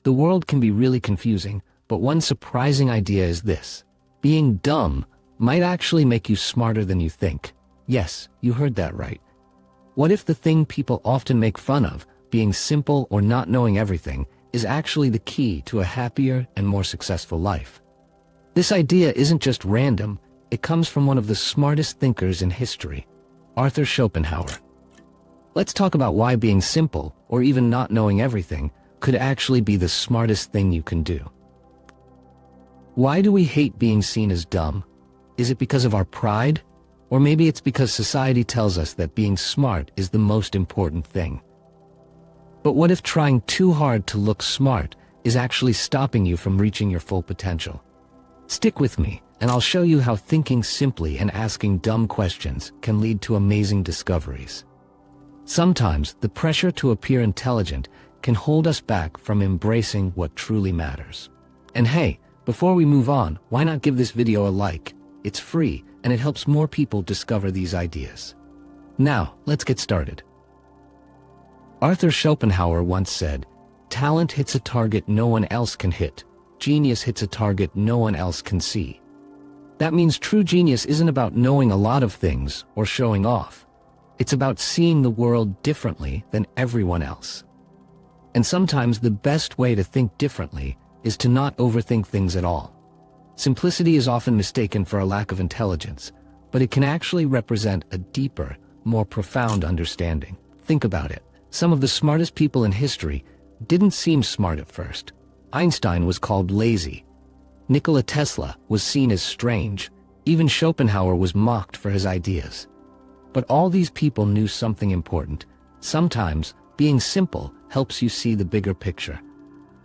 The world can be really confusing, but one surprising idea is this: being dumb might actually make you smarter than you think. Yes, you heard that right. What if the thing people often make fun of, being simple or not knowing everything, is actually the key to a happier and more successful life? This idea isn't just random, it comes from one of the smartest thinkers in history, Arthur Schopenhauer. Let's talk about why being simple, or even not knowing everything, could actually be the smartest thing you can do. Why do we hate being seen as dumb? Is it because of our pride? Or maybe it's because society tells us that being smart is the most important thing. But what if trying too hard to look smart is actually stopping you from reaching your full potential? Stick with me, and I'll show you how thinking simply and asking dumb questions can lead to amazing discoveries. Sometimes the pressure to appear intelligent can hold us back from embracing what truly matters. And hey, before we move on, why not give this video a like? It's free, and it helps more people discover these ideas. Now, let's get started. Arthur Schopenhauer once said, "Talent hits a target no one else can hit. Genius hits a target no one else can see." That means true genius isn't about knowing a lot of things or showing off. It's about seeing the world differently than everyone else. And sometimes the best way to think differently is to not overthink things at all. Simplicity is often mistaken for a lack of intelligence, but it can actually represent a deeper, more profound understanding. Think about it. Some of the smartest people in history didn't seem smart at first. Einstein was called lazy. Nikola Tesla was seen as strange. Even Schopenhauer was mocked for his ideas. But all these people knew something important. Sometimes, being simple helps you see the bigger picture.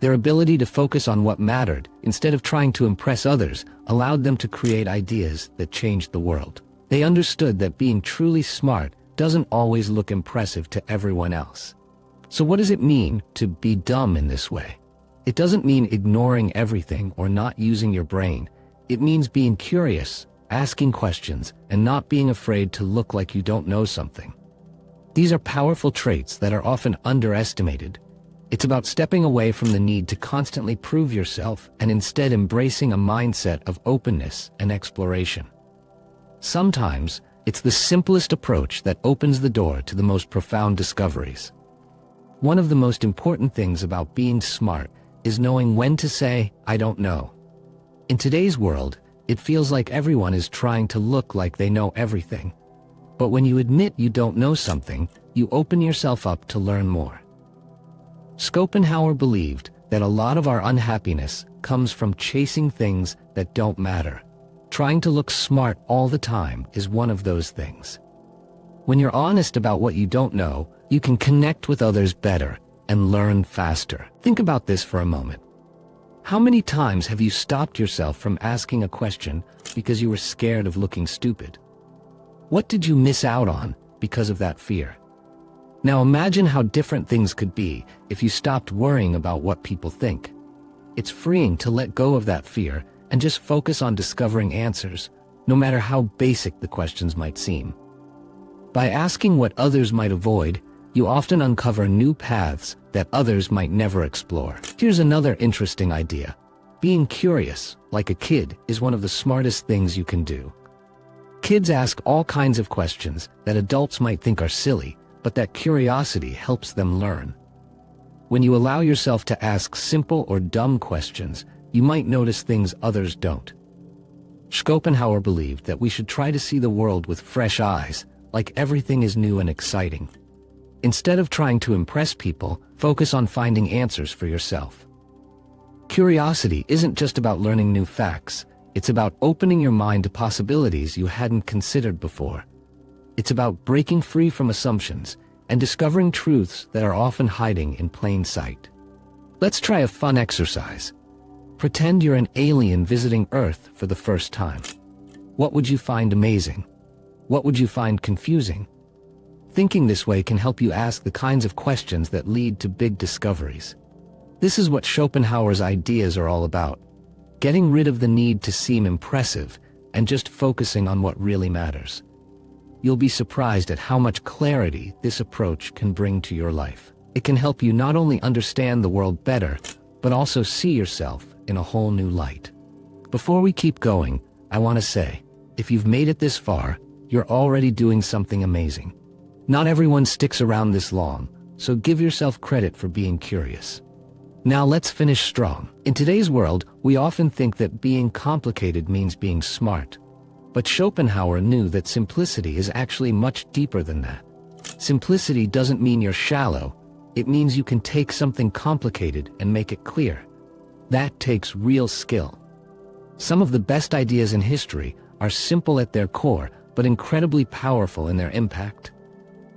Their ability to focus on what mattered, instead of trying to impress others, allowed them to create ideas that changed the world. They understood that being truly smart doesn't always look impressive to everyone else. So what does it mean to be dumb in this way? It doesn't mean ignoring everything or not using your brain. It means being curious, asking questions, and not being afraid to look like you don't know something. These are powerful traits that are often underestimated. It's about stepping away from the need to constantly prove yourself and instead embracing a mindset of openness and exploration. Sometimes, it's the simplest approach that opens the door to the most profound discoveries. One of the most important things about being smart is knowing when to say, "I don't know." In today's world, it feels like everyone is trying to look like they know everything. But when you admit you don't know something, you open yourself up to learn more. Schopenhauer believed that a lot of our unhappiness comes from chasing things that don't matter. Trying to look smart all the time is one of those things. When you're honest about what you don't know, you can connect with others better and learn faster. Think about this for a moment. How many times have you stopped yourself from asking a question because you were scared of looking stupid? What did you miss out on because of that fear? Now imagine how different things could be if you stopped worrying about what people think. It's freeing to let go of that fear and just focus on discovering answers, no matter how basic the questions might seem. By asking what others might avoid, you often uncover new paths that others might never explore. Here's another interesting idea. Being curious, like a kid, is one of the smartest things you can do. Kids ask all kinds of questions that adults might think are silly, but that curiosity helps them learn. When you allow yourself to ask simple or dumb questions, you might notice things others don't. Schopenhauer believed that we should try to see the world with fresh eyes, like everything is new and exciting. Instead of trying to impress people, focus on finding answers for yourself. Curiosity isn't just about learning new facts, it's about opening your mind to possibilities you hadn't considered before. It's about breaking free from assumptions and discovering truths that are often hiding in plain sight. Let's try a fun exercise. Pretend you're an alien visiting Earth for the first time. What would you find amazing? What would you find confusing? Thinking this way can help you ask the kinds of questions that lead to big discoveries. This is what Schopenhauer's ideas are all about. Getting rid of the need to seem impressive and just focusing on what really matters. You'll be surprised at how much clarity this approach can bring to your life. It can help you not only understand the world better, but also see yourself in a whole new light. Before we keep going, I want to say, if you've made it this far, you're already doing something amazing. Not everyone sticks around this long, so give yourself credit for being curious. Now let's finish strong. In today's world, we often think that being complicated means being smart. But Schopenhauer knew that simplicity is actually much deeper than that. Simplicity doesn't mean you're shallow. It means you can take something complicated and make it clear. That takes real skill. Some of the best ideas in history are simple at their core, but incredibly powerful in their impact.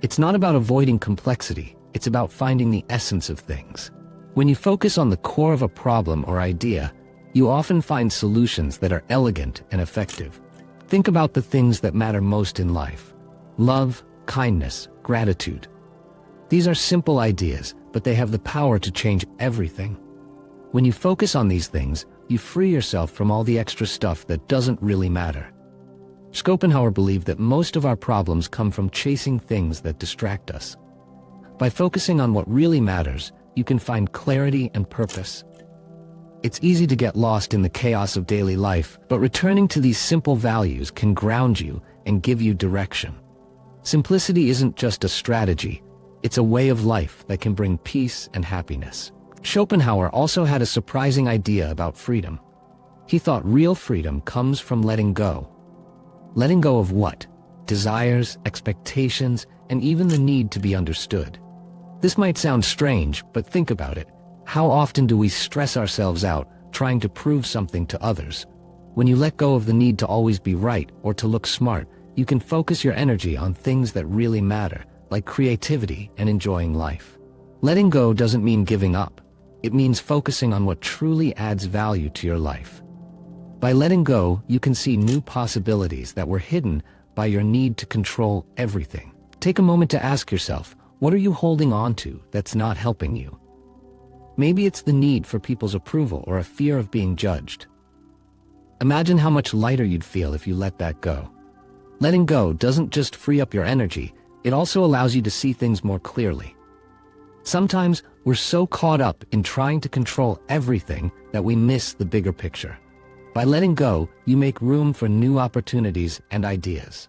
It's not about avoiding complexity, it's about finding the essence of things. When you focus on the core of a problem or idea, you often find solutions that are elegant and effective. Think about the things that matter most in life: love, kindness, gratitude. These are simple ideas, but they have the power to change everything. When you focus on these things, you free yourself from all the extra stuff that doesn't really matter. Schopenhauer believed that most of our problems come from chasing things that distract us. By focusing on what really matters, you can find clarity and purpose. It's easy to get lost in the chaos of daily life, but returning to these simple values can ground you and give you direction. Simplicity isn't just a strategy, it's a way of life that can bring peace and happiness. Schopenhauer also had a surprising idea about freedom. He thought real freedom comes from letting go. Letting go of what? Desires, expectations, and even the need to be understood. This might sound strange, but think about it. How often do we stress ourselves out trying to prove something to others? When you let go of the need to always be right or to look smart, you can focus your energy on things that really matter, like creativity and enjoying life. Letting go doesn't mean giving up. It means focusing on what truly adds value to your life. By letting go, you can see new possibilities that were hidden by your need to control everything. Take a moment to ask yourself, what are you holding on to that's not helping you? Maybe it's the need for people's approval or a fear of being judged. Imagine how much lighter you'd feel if you let that go. Letting go doesn't just free up your energy, it also allows you to see things more clearly. Sometimes we're so caught up in trying to control everything that we miss the bigger picture. By letting go, you make room for new opportunities and ideas.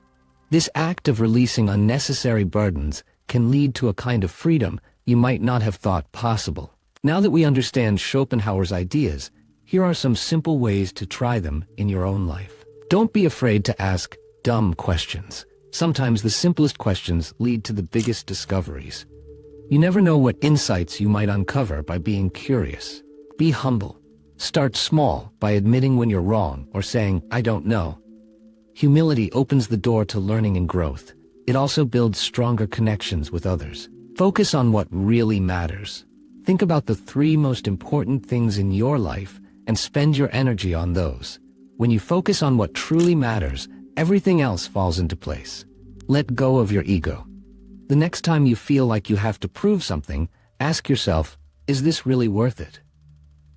This act of releasing unnecessary burdens can lead to a kind of freedom you might not have thought possible. Now that we understand Schopenhauer's ideas, here are some simple ways to try them in your own life. Don't be afraid to ask dumb questions. Sometimes the simplest questions lead to the biggest discoveries. You never know what insights you might uncover by being curious. Be humble. Start small by admitting when you're wrong or saying, "I don't know." Humility opens the door to learning and growth. It also builds stronger connections with others. Focus on what really matters. Think about the 3 most important things in your life and spend your energy on those. When you focus on what truly matters, everything else falls into place. Let go of your ego. The next time you feel like you have to prove something, ask yourself, is this really worth it?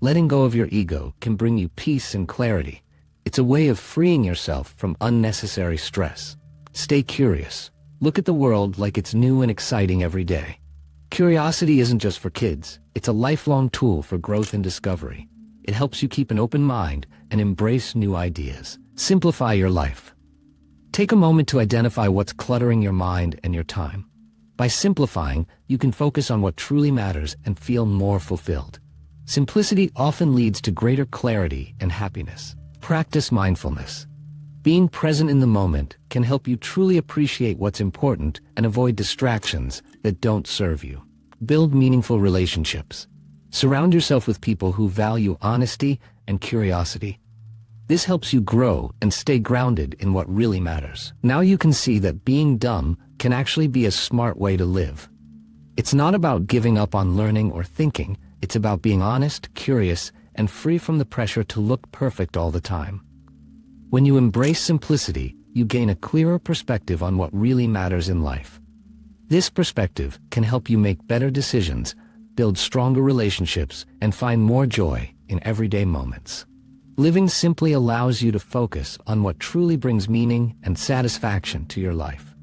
Letting go of your ego can bring you peace and clarity. It's a way of freeing yourself from unnecessary stress. Stay curious. Look at the world like it's new and exciting every day. Curiosity isn't just for kids. It's a lifelong tool for growth and discovery. It helps you keep an open mind and embrace new ideas. Simplify your life. Take a moment to identify what's cluttering your mind and your time. By simplifying, you can focus on what truly matters and feel more fulfilled. Simplicity often leads to greater clarity and happiness. Practice mindfulness. Being present in the moment can help you truly appreciate what's important and avoid distractions that don't serve you. Build meaningful relationships. Surround yourself with people who value honesty and curiosity. This helps you grow and stay grounded in what really matters. Now you can see that being dumb can actually be a smart way to live. It's not about giving up on learning or thinking. It's about being honest, curious, and free from the pressure to look perfect all the time. When you embrace simplicity, you gain a clearer perspective on what really matters in life. This perspective can help you make better decisions, build stronger relationships, and find more joy in everyday moments. Living simply allows you to focus on what truly brings meaning and satisfaction to your life.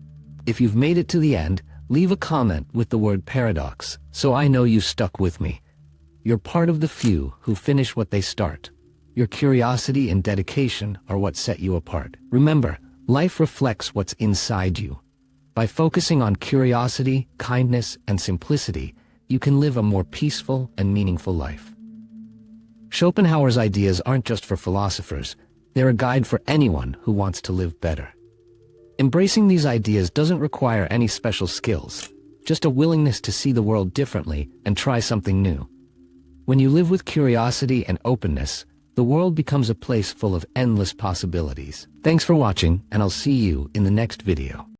If you've made it to the end, leave a comment with the word paradox, so I know you stuck with me. You're part of the few who finish what they start. Your curiosity and dedication are what set you apart. Remember, life reflects what's inside you. By focusing on curiosity, kindness, and simplicity, you can live a more peaceful and meaningful life. Schopenhauer's ideas aren't just for philosophers, they're a guide for anyone who wants to live better. Embracing these ideas doesn't require any special skills, just a willingness to see the world differently and try something new. When you live with curiosity and openness, the world becomes a place full of endless possibilities. Thanks for watching, and I'll see you in the next video.